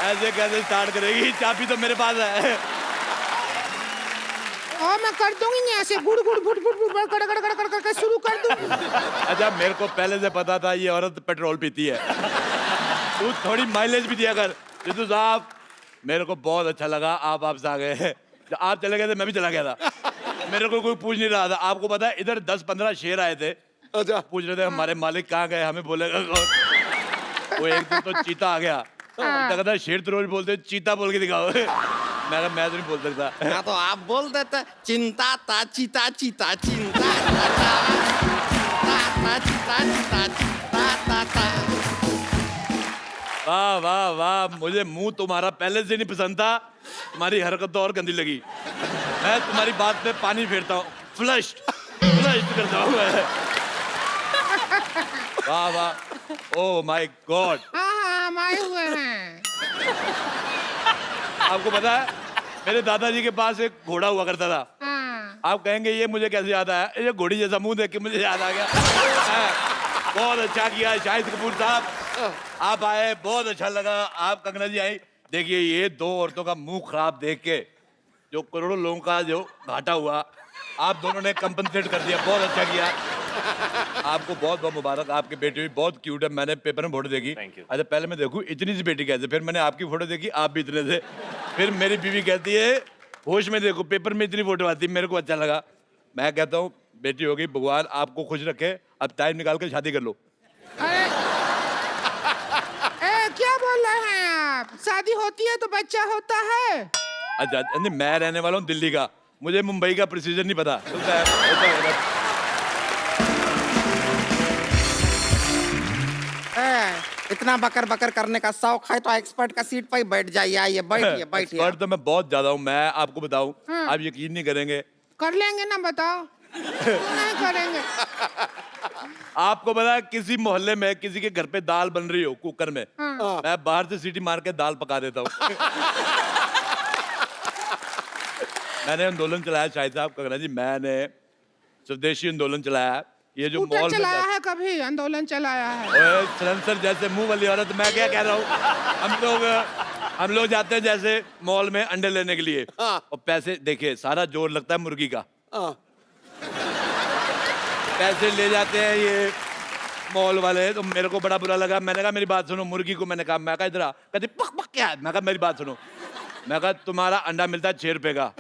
ऐसे कैसे स्टार्ट करेगी? चाबी तो मेरे पास है। और मैं कर दूंगी यहाँ से गुड़ गुड़ गुड़ गुड़ गुड़ कर कर कर कर कर शुरू कर दूंगी। अच्छा, मेरे को पहले से पता था ये औरत पेट्रोल पीती है। तू थोड़ी माइलेज भी दिया कर। जितू साहब, मेरे को बहुत अच्छा लगा आप आपसे आ गए। जब आप चले गए थे मैं भी चला गया था। मेरे को कोई पूछ नहीं रहा था। आपको पता है इधर 10-15 शेर आए थे। अच्छा, पूछ रहे थे हमारे मालिक कहाँ गए, हमें बोलेगा कौन? वो एक दिन तो चीता आ गया। कहता शेर तो रोज बोलते, चीता बोल के दिखाओ। मैं तो नहीं बोल सकता। हाँ तो आप बोल देते चिंता ता चीता चीता चिंता वाह वाह वाह, मुझे मुंह तुम्हारा पहले से नहीं पसंद था। तुम्हारी हरकत तो और गंदी लगी। मैं तुम्हारी बात पे पानी फेरता हूँ, फ्लश करता हूँ मैं। वाह वाह, ओह माय गॉड। हाँ हम आए हुए हैं। आपको पता है मेरे दादाजी के पास एक घोड़ा हुआ करता था। हाँ। आप कहेंगे ये मुझे कैसे याद आया? ये घोड़ी जैसा मुंह देख के मुझे याद आ गया। बहुत अच्छा किया शाहिद कपूर साहब, आप आए, बहुत अच्छा लगा। आप कंगना जी आई। देखिए ये दो औरतों का मुंह खराब देख के जो करोड़ों लोगों का जो घाटा हुआ, आप दोनों ने कंपनसेट कर दिया। बहुत अच्छा किया। आपको बहुत बहुत मुबारक। आपकी बेटी भी बहुत क्यूट है। मैंने पेपर में फोटो देखी। अच्छा पहले मैं देखूं इतनी सी बेटी कैसे, फिर मैंने आपकी फोटो देखी, आप भी इतने थे। फिर मेरी बीवी कहती है होश में देखो, पेपर में इतनी फोटो आती। मेरे को अच्छा लगा। मैं कहता हूँ बेटी होगी, भगवान आपको खुश रखे। अब टाइम निकाल के शादी कर लो। अरे क्या बोल रहे हैं आप? शादी होती है तो बच्चा होता है। अच्छा नहीं, मैं रहने वाला हूँ दिल्ली का, मुझे मुंबई का प्रोसीजर नहीं पता। इतना बकर बकर करने का शौक है तो एक्सपर्ट का सीट पर ही बैठ जाइए। आइए बैठिए बैठिए। एक्सपर्ट तो मैं बहुत ज्यादा हूँ। मैं आपको बताऊँ, आप यकीन नहीं करेंगे। कर लेंगे ना, बताओ। क्यों नहीं करेंगे? आपको पता है किसी मोहल्ले में किसी के घर पे दाल बन रही हो कुकर में, हाँ। मैं बाहर से सीटी मार के दाल पका देता हूँ। मैंने आंदोलन चलाया शाहिद साहब, कंगना जी, मैंने स्वदेशी आंदोलन चलाया। ये जो मॉल चलाया है, कभी आंदोलन चलाया है? सलेंसर जैसे मुंह वाली औरत, मैं क्या कह रहा हूँ, हम लोग जाते हैं जैसे मॉल में अंडे लेने के लिए, और पैसे देखिए सारा जोर लगता है मुर्गी का। पैसे ले जाते हैं ये मॉल वाले, तो मेरे को बड़ा बुरा लगा। मैंने कहा मेरी बात सुनो, मुर्गी को मैंने कहा, मैं कहा इधर आ, कहती पक पक क्या है? मैं कहा मेरी बात सुनो, मैं कहा तुम्हारा अंडा मिलता है 6 रुपए का,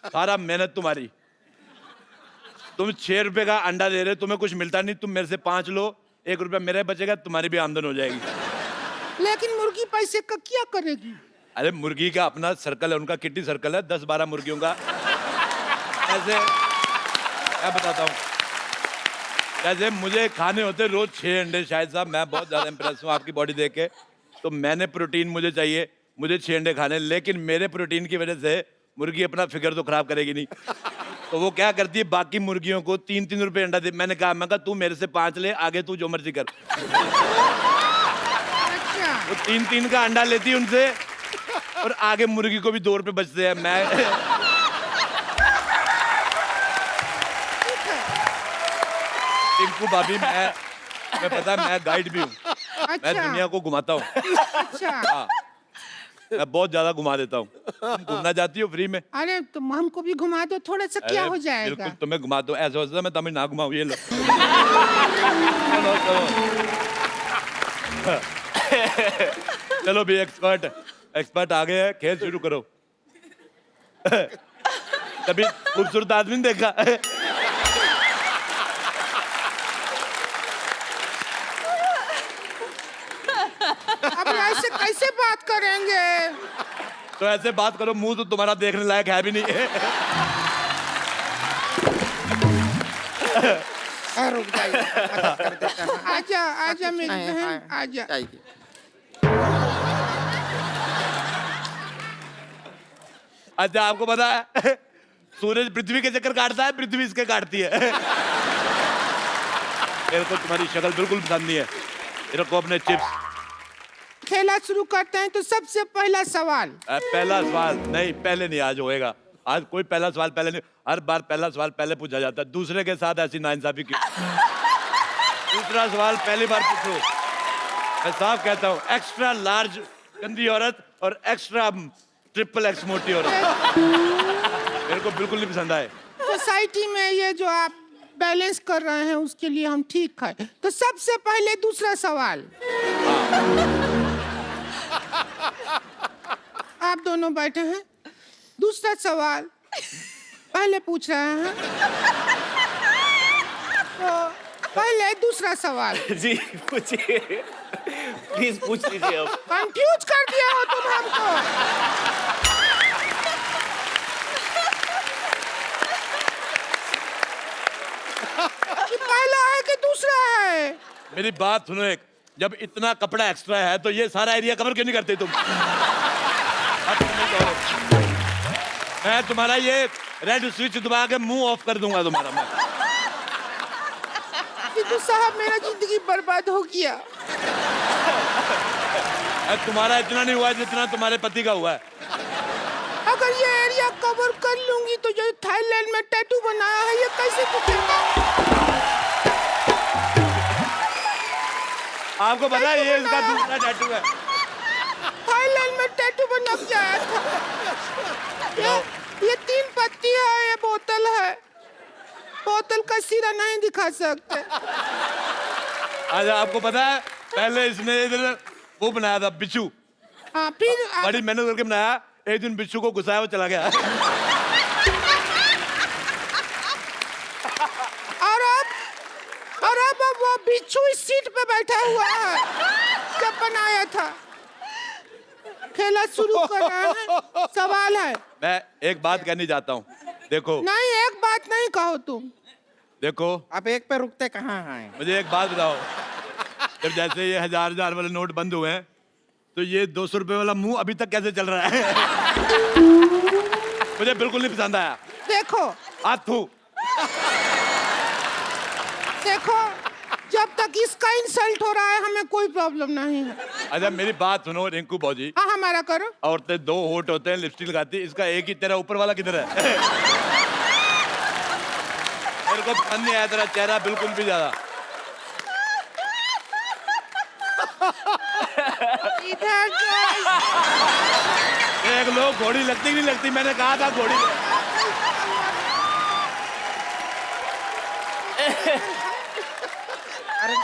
सारा मेहनत तुम्हारी, तुम 6 रुपए का अंडा दे रहे, तुम्हें कुछ मिलता नहीं, तुम मेरे से 5 लो, 1 रुपया मेरे बचेगा, तुम्हारी भी आमदन हो जाएगी। लेकिन मुर्गी पैसे का क्या करेगी? अरे मुर्गी का अपना सर्कल है, उनका किट्टी सर्कल है, 10-12 मुर्गियों का। ऐसे मैं बताता हूँ, जैसे मुझे खाने होते रोज 6 अंडे। शायद साहब मैं बहुत ज्यादा इंप्रेस हूँ आपकी बॉडी देख के, तो मैंने प्रोटीन मुझे चाहिए, मुझे 6 अंडे खाने, लेकिन मेरे प्रोटीन की वजह से मुर्गी अपना फिगर तो खराब करेगी नहीं, तो वो क्या करती है बाकी मुर्गियों को 3-3 रुपए अंडा दे। मैंने कहा तू मेरे से 5 ले, आगे तू जो मर्जी कर। अच्छा। वो 3-3 का अंडा लेती है उनसे, और आगे मुर्गी को भी 2 रुपए बचते हैं। मैं टिंकू भाभी, मैं पता है मैं गाइड भी हूँ। अच्छा। मैं दुनिया को घुमाता हूँ। अच्छा। हाँ, मैं बहुत ज्यादा घुमा देता हूँ। तुम घूमना चाहती हो फ्री में? अरे तुम हमको भी घुमा दो, थोड़ा सा क्या हो जाएगा? बिल्कुल तुम्हें घुमा दो। ऐसा होता है मैं तुम्हें ना घुमाऊँ, ये लो। चलो भी एक्सपर्ट आ गए हैं, खेल शुरू करो। कभी खूबसूरत आदमी नहीं देखा? अब ऐसे कैसे बात करेंगे? तो ऐसे बात करो, मुंह तो तुम्हारा देखने लायक है भी नहीं है। रुक जाइए, मदद कर देते हैं। आजा आजा मेरी बहन, आजा। अच्छा आपको पता है सूरज पृथ्वी के चक्कर काटता है, पृथ्वी इसके काटती है। मेरे को तुम्हारी शक्ल बिल्कुल पसंद नहीं है। मेरे को अपने चिप्स। खेला शुरू करते हैं, तो सबसे पहला सवाल। पहला सवाल नहीं, पहले नहीं, आज होएगा। आज कोई पहला सवाल पहले नहीं, हर बार पहला सवाल पहले पूछा जाता है। दूसरे के साथ ऐसी नाइंसाफी क्यों? दूसरा सवाल पहली बार पूछो। मैं साफ कहता हूँ, एक्स्ट्रा लार्ज गंदी औरत और एक्स्ट्रा ट्रिपल एक्स मोटी औरत मेरे को बिल्कुल नहीं पसंद आए। सोसाइटी में ये जो आप बैलेंस कर रहे हैं उसके लिए हम ठीक है। तो सबसे पहले दूसरा सवाल। आप दोनों बैठे हैं, दूसरा सवाल पहले पूछ रहे हैं, तो पहले दूसरा सवाल। जी पूछिए, प्लीज पूछ लीजिए अब। कंफ्यूज कर दिया हो तुम हमको। कि पहला है कि दूसरा है? मेरी बात सुनो एक, जब इतना कपड़ा एक्स्ट्रा है तो ये सारा एरिया कवर क्यों नहीं करते तुम? अब तुम नहीं कहो। मैं तुम्हारा ये रेड स्विच दबा के मुंह ऑफ कर दूंगा तुम्हारा मैं। सिद्धू साहब मेरा जिंदगी बर्बाद हो गया। तुम्हारा इतना नहीं हुआ जितना तुम्हारे पति का हुआ है। अगर ये एरिया कवर कर लूंगी तो जो थाईलैंड में टैटू बनाया है ये कैसे दिखेगा? आपको पता है ये इसका दूसरा टैटू है। थाईलैंड में टैटू बना के आया था। ये 3 पत्ती है, ये बोतल है। बोतल का सिरा नहीं दिखा सकते। अच्छा आपको पता है पहले इसने इधर वो बनाया था बिच्छू। हाँ फिर बड़ी मेहनत करके बनाया, एक दिन बिच्छू को घुसाया वो चला गया। और अब वो बिच्छू इस सीट पे बैठा हुआ है जब बनाया था। खेला शुरू कर रहा है। सवाल है। मैं एक बात कहनी चाहता हूँ, देखो। नहीं एक बात नहीं कहो तुम। देखो आप एक पे रुकते कहाँ हैं? मुझे एक बात बताओ, जब जैसे ये 1000 वाले नोट बंद हुए हैं तो ये 200 रुपए वाला मुंह अभी तक कैसे चल रहा है? मुझे बिल्कुल नहीं पसंद आया। देखो हाथू देखो, जब तक इसका इंसल्ट हो रहा है हमें कोई प्रॉब्लम नहीं है। अच्छा मेरी बात सुनो रिंकू भौजी। हाँ हमारा करो। औरतें 2 होठ होते हैं, लिपस्टिक लगाती है, इसका एक ही तेरा ऊपर वाला किधर है? मेरे को पसंद नहीं आया तेरा चेहरा बिल्कुल भी ज्यादा। इधर एक लोग घोड़ी लगती कि नहीं लगती, मैंने कहा था घोड़ी। अरे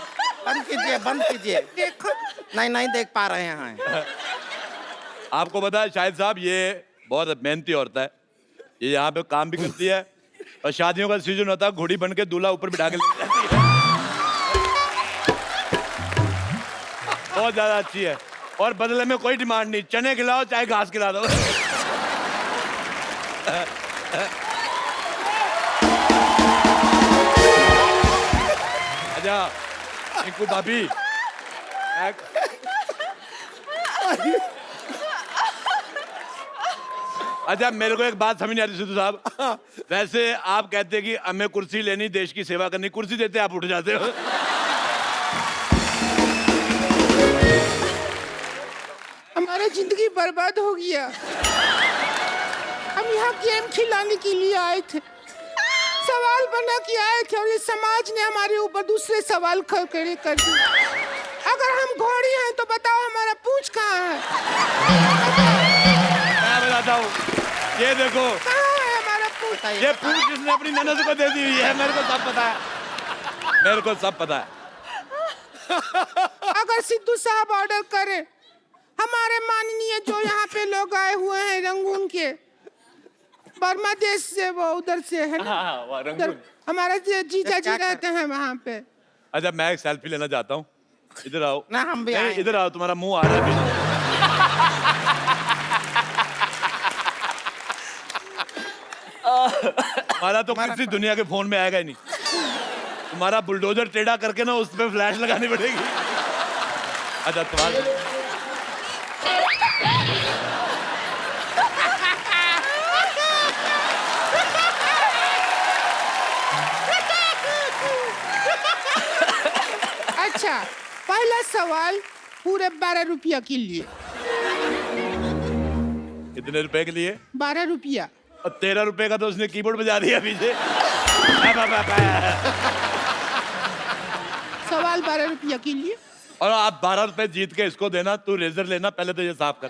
बंद कीजिए, बंद कीजिए। देखो नहीं देख पा रहे हैं। आपको पता है शाहिद साहब ये बहुत मेहनती औरत है, ये यहाँ पे काम भी करती है और शादियों का सीजन होता है घोड़ी बन के दूल्हा ऊपर बिठा के ले जाती है। बहुत ज्यादा अच्छी है और बदले में कोई डिमांड नहीं, चने खिलाओ चाहे घास खिला दो। अच्छा रिंकू भाभी, अच्छा मेरे को एक बात समझ नहीं आती सिद्धू साहब, वैसे आप कहते हैं कि हमें कुर्सी लेनी, देश की सेवा करनी, कुर्सी देते आप उठ जाते हो। हमारा जिंदगी बर्बाद हो गया। हम यहाँ गेम खिलाने के लिए आए थे, सवाल बना के आए थे और ये समाज ने हमारे ऊपर दूसरे सवाल खड़े कर दिए। अगर हम घोड़ी हैं तो बताओ हमारा पूंछ कहाँ है? मैं बताता हूँ, ये देखो कहाँ है हमारा पूंछ? ये पूंछ इसने अपनी ननद को दे दी हुई है, मेरे को सब पता है, मेरे को सब पता है। अगर सिद्धू साहब ऑर्डर करें, हमारे माननीय जो यहाँ पे लोग आए हुए हैं रंगून के, बर्मा देश से, वो उधर से है ना, हाँ, उधर हमारा जीजा जी रहते हैं वहाँ पे। अच्छा मैं एक सेल्फी लेना चाहता हूँ, इधर आओ ना हम भी नहीं, आए। इधर आओ, तुम्हारा मुंह आ रहा है। हमारा तो किसी दुनिया के फोन में आएगा ही नहीं, तुम्हारा बुलडोजर टेढ़ा करके ना उस पे फ्लैश लगानी पड़ेगी। अच्छा तुम्हारा अच्छा पहला सवाल पूरे 12 रुपया के लिए। कितने रुपए के लिए? 12 रुपया। और 13 रुपए का तो उसने कीबोर्ड बजा दिया पीछे। सवाल 12 रुपया के लिए। और आप 12 रुपए जीत के इसको देना, तू रेजर लेना, पहले तो ये साफ कर।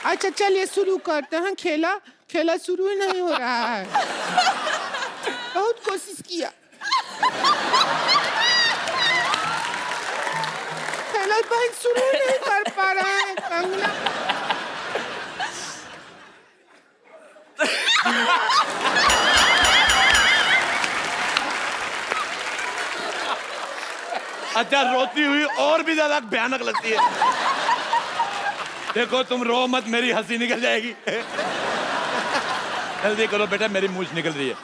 अच्छा चलिए शुरू करते हैं। खेला खेला शुरू ही नहीं हो रहा है। बहुत कोशिश किया, खेला भाई शुरू ही नहीं कर पा रहे हैं। कंगना अच्छा, रोती हुई और भी ज्यादा भयानक लगती है। देखो तुम रो मत, मेरी हंसी निकल जाएगी। जल्दी करो बेटा, मेरी मूंछ निकल रही है।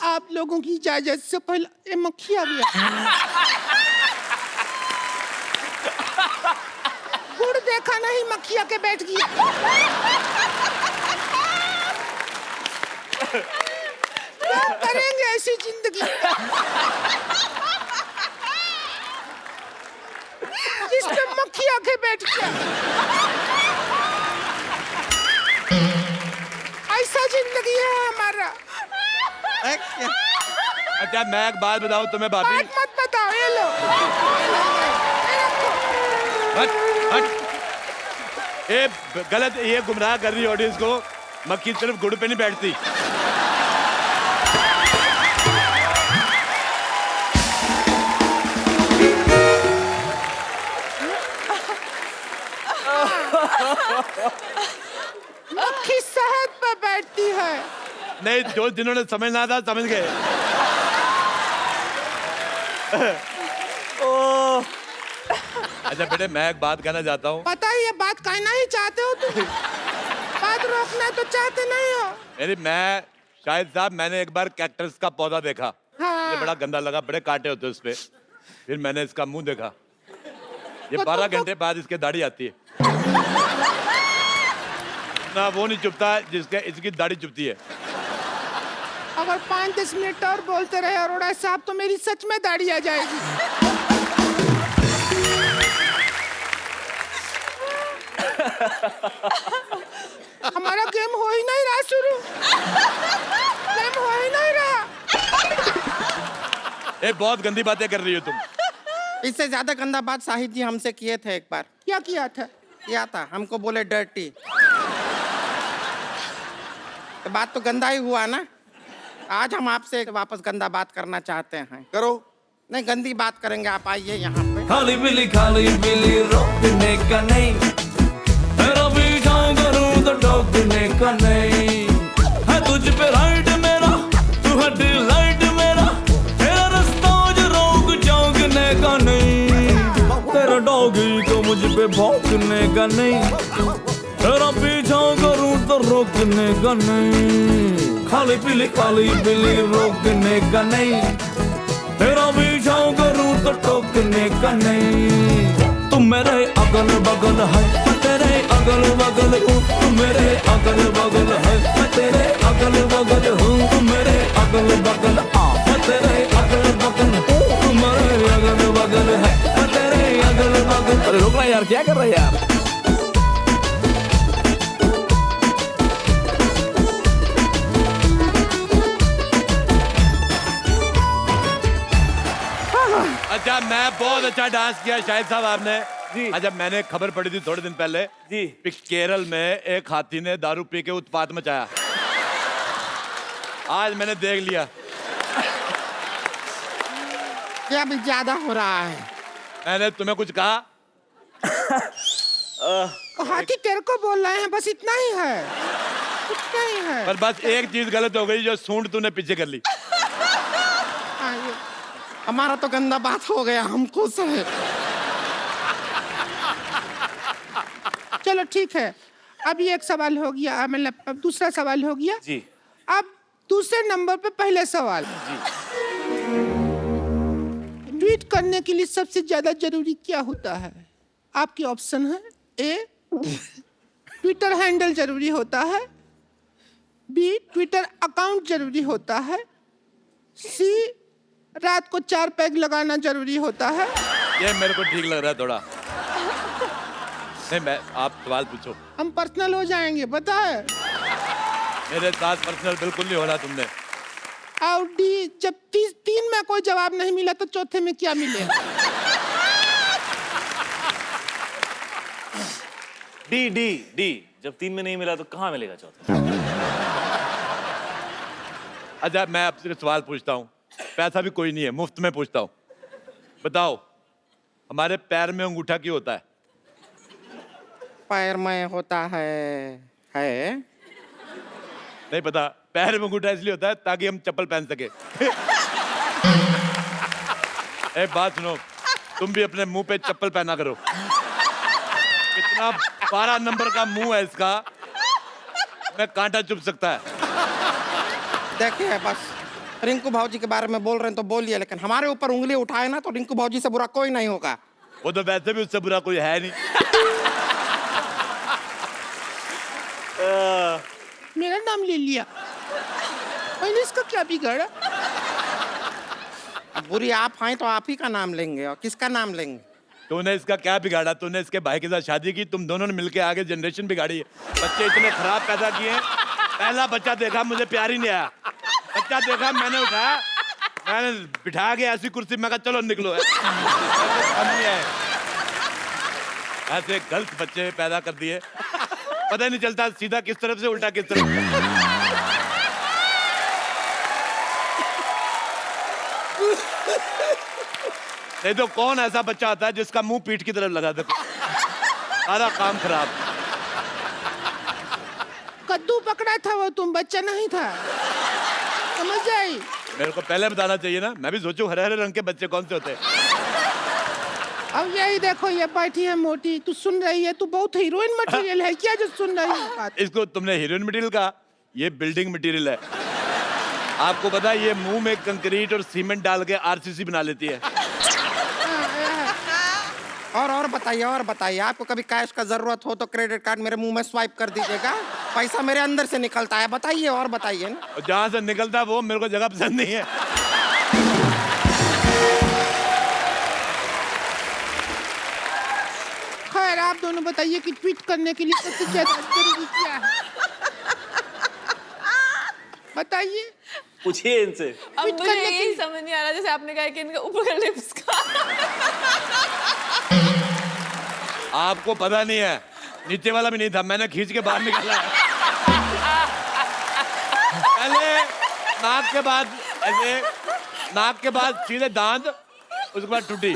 आप लोगों की इजाजत से पहले ये मक्खी आ गया। गुड़ देखा नहीं, मक्खी आके बैठ गया। क्या करेंगे ऐसी जिंदगी जिसमें मक्खी आके बैठ गया। ऐसा जिंदगी है हमारा। अच्छा मैं एक बात बताऊं तुम्हें भाभी। बात मत बताओ, ये लो। हट हट, ये गलत, ये गुमराह कर रही ऑडियंस को। मक्खी सिर्फ गुड़ पे नहीं बैठती। मक्खी शहद पे बैठती है। नहीं, जो जिन्होंने समझना था समझ गए। अच्छा बेटे, मैं एक बात कहना चाहता हूँ। पता है ये बात कहना ही चाहते हो तुम। बात रोकना तो चाहते नहीं हो। मेरी मैं शाहिद साहब, मैंने एक बार कैक्टस का पौधा देखा। हाँ। ये बड़ा गंदा लगा, बड़े कांटे होते हैं उसपे। फिर मैंने इसका मुंह देखा। ये तो 12 घंटे बाद इसके दाढ़ी आती है। ना वो नहीं चुपता जिसके इसकी दाढ़ी चुपती है। अगर 5-10 मिनट और बोलते रहे अरोड़ा साहब तो मेरी सच में दाढ़ी आ जाएगी। हमारा गेम हो ही नहीं रहा शुरू। गेम हो ही नहीं रहा। ये बहुत गंदी बातें कर रही हो तुम। इससे ज्यादा गंदा बात शाहिद जी हमसे किए थे एक बार। क्या किया था? किया था, हमको बोले डर्टी। तो बात तो गंदा ही हुआ ना। आज हम आपसे वापस गंदा बात करना चाहते हैं। करो। नहीं, गंदी बात करेंगे, आप आइए यहाँ पे। खाली बिली रोकने का नहीं, तेरा पीछा करूं तो टोकने का नहीं। है तुझ पे राइट मेरा, तू है डिलाइट मेरा, तेरा रास्ता जो रोक चौंकने का नहीं। तेरा डॉगी को मुझ पे भौंकने का नहीं, तेरा पीछा करूं तो रोकने का नहीं। खाली बिली रोकने का नहीं, तेरा पीछा करूं तो टोकने का नहीं। तुम मेरे अगल बगल है, मैं तेरे अगल बगल हूँ। तुम मेरे अगल बगल है, मैं तेरे अगल बगल हूँ। तुम मेरे अगल बगल आ, मैं तेरे अगल बगल हूँ। तुम मेरे अगल बगल है, मैं तेरे अगल बगल। अरे रुकना यार, क्या कर रहे हैं यार? अच्छा, मैं बहुत अच्छा डांस किया शाहिद साहब आपने। जी। अच्छा, मैंने खबर पड़ी थी थोड़े दिन पहले जी। कि केरल में एक हाथी ने दारू पी के उत्पात मचाया। आज मैंने देख लिया। क्या भी ज्यादा हो रहा है। मैंने तुम्हें कुछ कहा? हाथी तेरे को बोल रहे हैं, बस इतना ही है। इतना ही है। पर बस एक चीज गलत हो गई, जो सूंड तूने पीछे कर ली। आइए। हमारा तो गंदा बात हो गया, हम खुश हैं। चलो ठीक है, अब ये एक सवाल हो गया, मतलब अब दूसरा सवाल हो गया। जी। अब दूसरे नंबर पे पहले सवाल। ट्वीट करने के लिए सबसे ज्यादा जरूरी क्या होता है? आपके ऑप्शन है। ए, ट्विटर हैंडल जरूरी होता है। बी, ट्विटर अकाउंट जरूरी होता है। सी, रात को 4 पैग लगाना जरूरी होता है। ये मेरे को ठीक लग रहा है थोड़ा। नहीं, मैं आप सवाल पूछो। हम पर्सनल हो जाएंगे, पता है। मेरे साथ पर्सनल बिल्कुल नहीं होना तुमने। और डी, जब तीन में कोई जवाब नहीं मिला तो चौथे में क्या मिलेगा? डी डी डी, जब 3 में नहीं मिला तो कहाँ मिलेगा चौथा? अच्छा मैं आपसे सवाल पूछता हूँ, पैसा भी कोई नहीं है, मुफ्त में पूछता हूँ। बताओ हमारे पैर में अंगूठा क्यों होता है? पैर में होता है नहीं पता? पैर में अंगूठा इसलिए होता है ताकि हम चप्पल पहन सके। एक बात सुनो, तुम भी अपने मुंह पे चप्पल पहना करो। कितना 12 नंबर का मुंह है इसका, मैं कांटा चुभ सकता है। देखिए बस रिंकू भाजी के बारे में बोल रहे हैं तो बोलिए, लेकिन हमारे ऊपर उंगली उठाए ना तो रिंकू भाजी से बुरा कोई नहीं होगा। वो तो वैसे भी उससे बुरा कोई है नहीं। मेरा नाम ले लिया, मैंने इसका क्या बिगाड़ा? अब बुरी आप हैं तो आप ही का नाम लेंगे, और किसका नाम लेंगे? तूने इसका क्या बिगाड़ा? तूने इसके भाई के साथ शादी की, तुम दोनों ने मिलकर आगे जनरेशन बिगाड़ी है। बच्चे इतने खराब पैदा किए हैं। पहला बच्चा देखा मुझे प्यार ही नहीं आया, बच्चा देखा मैंने उठाया, मैंने बिठा के ऐसी कुर्सी में कहा चलो निकलो। ऐसे गलत बच्चे पैदा कर दिए, पता ही नहीं चलता सीधा किस तरफ से उल्टा किस तरफ। नहीं तो कौन ऐसा बच्चा आता है जिसका मुंह पीठ की तरफ लगा दे? सारा काम खराब। कद्दू पकड़ा था वो, तुम बच्चा नहीं था, समझ आई? मेरे को पहले बताना चाहिए ना, मैं भी सोचूं हरे हरे रंग के बच्चे कौन से होते हैं। अब यही देखो, ये बैठी है मोटी, तू सुन रही है? तू बहुत हीरोइन मटेरियल है क्या जो सुन रही है बात? इसको तुमने हीरोइन मटेरियल कहा, ये बिल्डिंग मटेरियल है। आपको पता है ये मुंह में कंक्रीट और सीमेंट डाल के आरसीसी बना लेती है। और बताइए, आपको कभी कैश का जरूरत हो तो क्रेडिट कार्ड मेरे मुंह में स्वाइप कर दीजिएगा, पैसा मेरे अंदर से निकलता है। बताइए और बताइए ना। और जहां से निकलता है वो मेरे को जगह पसंद नहीं है। खैर आप दोनों बताइए कि ट्वीट करने के लिए सबसे ज्यादा जरूरी क्या है? बताइए। पूछिए इनसे। अब ट्वीट मुझे करने यही की- समझ नहीं आ रहा, जैसे आपने कहा कि इनका ऊपर का लिप्स का। आपको पता नहीं है, नीचे वाला भी नहीं था, मैंने खींच के बाहर निकाला है। पहले नाक के बाद ऐसे, नाक के बाद सीधे दांत, उसके बाद टूटी।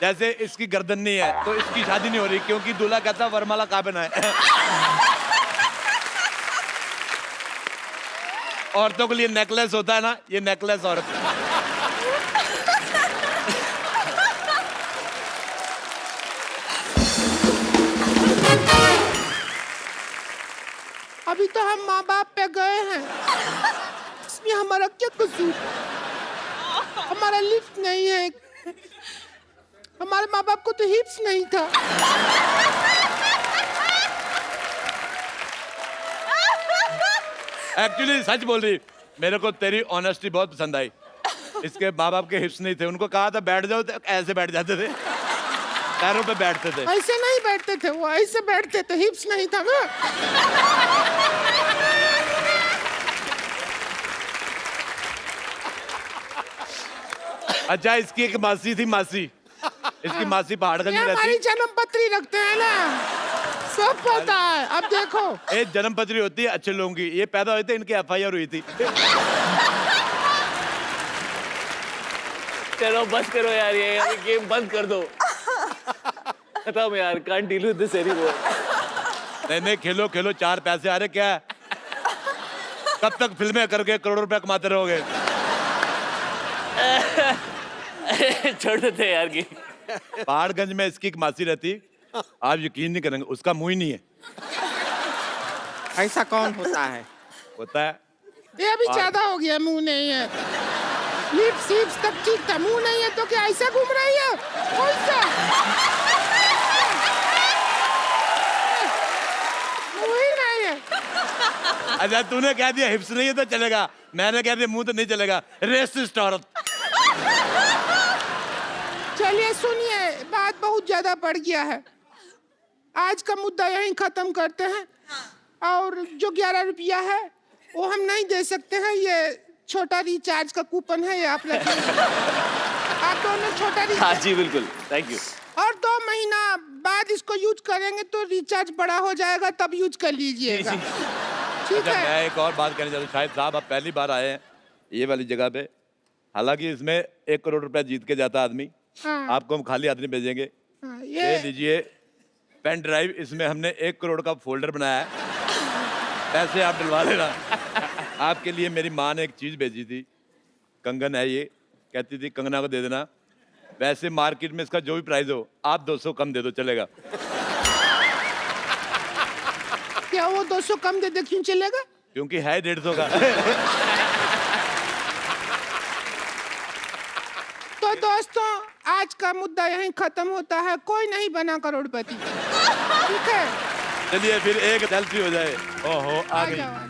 जैसे इसकी गर्दन नहीं है तो इसकी शादी नहीं हो रही, क्योंकि दूल्हा कहता वरमाला काबिन है। औरतों के लिए नेकलेस होता है ना, ये नेकलेस औरत। अभी तो हम माँ बाप पे गए हैं, इसमें हमारा क्या कसूर? हमारा लिफ्ट नहीं है, हमारे माँ बाप को तो हिप्स नहीं था। एक्चुअली सच बोल रही, मेरे को तेरी ऑनेस्टी बहुत पसंद आई। इसके माँ बाप के हिप्स नहीं थे, उनको कहा था बैठ जाओ तो ऐसे बैठ जाते थे, पैरों पे बैठते थे। ऐसे नहीं बैठते थे वो, ऐसे बैठते थे, हिप्स नहीं था ना। अच्छा इसकी एक मासी थी, मासी, इसकी मासी पहाड़गंज ये में हमारी रहती। जन्म पत्री रखते हैं ना, सब पता है। अब देखो, एक जन्म पत्री होती है अच्छे लोगों की, ये पैदा हुए थे इनकी FIR हुई थी। चलो बस करो यार, ये गेम बंद कर दो। खत्म यार, can't deal with this anymore. नहीं खेलो खेलो, 4 पैसे आ रहे, क्या है? कब तक फिल्में करके करोड़ों रुपए कमाते रहोगे? छोड़ देते हैं यार की। पहाड़गंज में इसकी एक मासी रहती, आप यकीन नहीं करेंगे, उसका मुंह ही नहीं है। ऐसा कौन होता है? होता है। ये अभी ज्यादा हो गया, मुंह नहीं है। लिप्स हिप्स तक ठीक था, मुंह नहीं है तो क्या ऐसा घूम रही है? कौन सा मुंह ही नहीं है? अच्छा तूने कह दिया हिप्स नहीं है तो चलेगा, मैंने कह दिया मुंह तो नहीं चलेगा। रेसिस्ट औरत। चलिए सुनिए, बात बहुत ज्यादा बढ़ गया है, आज का मुद्दा यहीं खत्म करते हैं। और जो 11 रुपया है वो हम नहीं दे सकते हैं। ये छोटा रिचार्ज का कूपन है, ये आप रखिए। आप दोनों छोटा हाँ रिचार्ज, जी बिल्कुल, थैंक यू। और 2 महीना बाद इसको यूज करेंगे तो रिचार्ज बड़ा हो जाएगा, तब यूज कर लीजिएगा। ठीक अच्छा, है। मैं एक और बात कहना चाहता हूँ। शाहिद साहब, आप पहली बार आए हैं ये वाली जगह पे। हालांकि इसमें 1 करोड़ रुपया जीत के जाता आदमी। हाँ। आपको हम खाली हाथ नहीं भेजेंगे। हाँ, ले ये लीजिए पेन ड्राइव, इसमें हमने 1 करोड़ का फोल्डर बनाया है, पैसे आप डलवा लेना। आपके लिए मेरी माँ ने एक चीज भेजी थी, कंगन है ये, कहती थी कंगना को दे देना। वैसे मार्केट में इसका जो भी प्राइस हो, आप 200 कम दे दो चलेगा। क्या वो 200 कम दे दे, क्यों चलेगा? क्योंकि है 150 का। तो दोस्तों, आज का मुद्दा यहीं खत्म होता है। कोई नहीं बना करोड़पति। ठीक है, चलिए फिर एक सेल्फी हो जाए। ओहो, आ आ गई। जाओ।